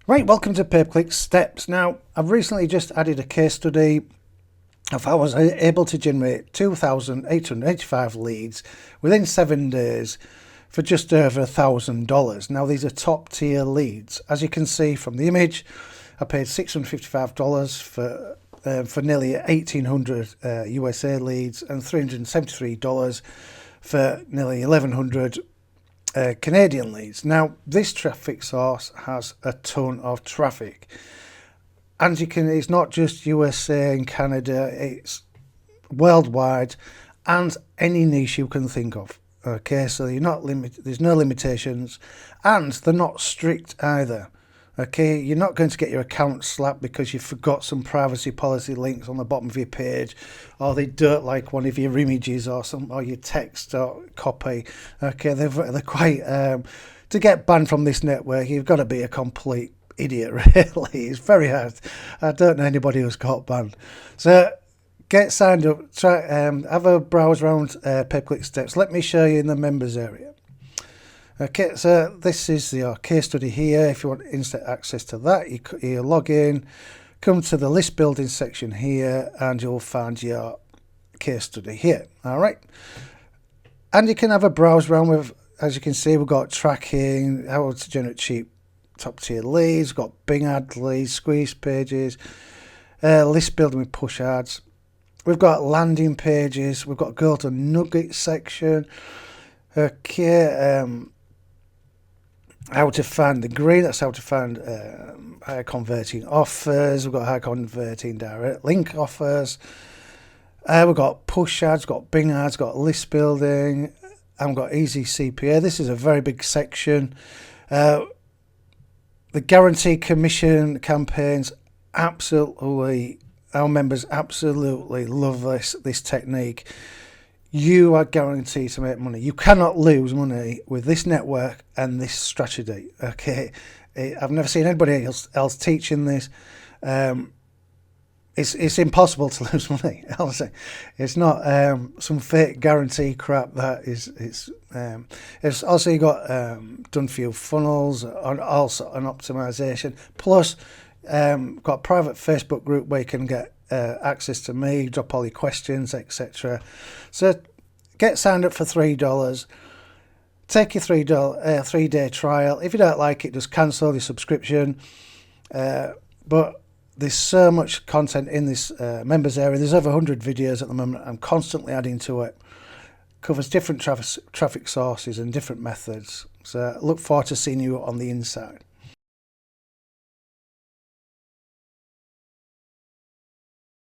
Right, welcome to Pay-Per-Click Steps. Now, I've recently just added a case study of how I was able to generate 2,885 leads within 7 days for just over $1,000. Now, these are top tier leads. As you can see from the image, I paid $655 for nearly 1,800 USA leads and $373 for nearly 1,100 Canadian leads. Now, this traffic source has a ton of traffic, and it's not just USA and Canada, it's worldwide and any niche you can think of. Okay, so you're not there's no limitations, and they're not strict either. Okay, you're not going to get your account slapped because you forgot some privacy policy links on the bottom of your page, or they don't like one of your images or your text or copy. Okay, they're quite to get banned from this network, you've got to be a complete idiot. Really, it's very hard. I don't know anybody who's got banned. So get signed up. Try have a browse around Pay-Per-Click Steps. Let me show you in the members area. Okay, so this is your case study here. If you want instant access to that, you log in, come to the list building section here, and you'll find your case study here. All right, and you can have a browse around with, as you can see, we've got tracking, how to generate cheap top tier leads, we've got Bing ad leads, squeeze pages, list building with push ads. We've got landing pages, we've got golden nugget section. Okay, how to find the green, that's how to find high converting offers. We've got high converting direct link offers. We've got push ads, got Bing ads, got list building, and we've got easy CPA. This is a very big section. The guaranteed commission campaigns, absolutely, our members absolutely love this technique. You are guaranteed to make money. You cannot lose money with this network and this strategy. Okay, I've never seen anybody else teaching this. It's impossible to lose money. Honestly, it's not some fake guarantee crap. It's also you got done for you funnels and also an optimization. Plus, got a private Facebook group where you can get access to me, drop all your questions, etc. So get signed up for $3. Take your $3 trial. If you don't like it, just cancel your subscription. But there's so much content in this members area. There's over 100 videos at the moment. I'm constantly adding to it. Covers different traffic sources and different methods. So look forward to seeing you on the inside.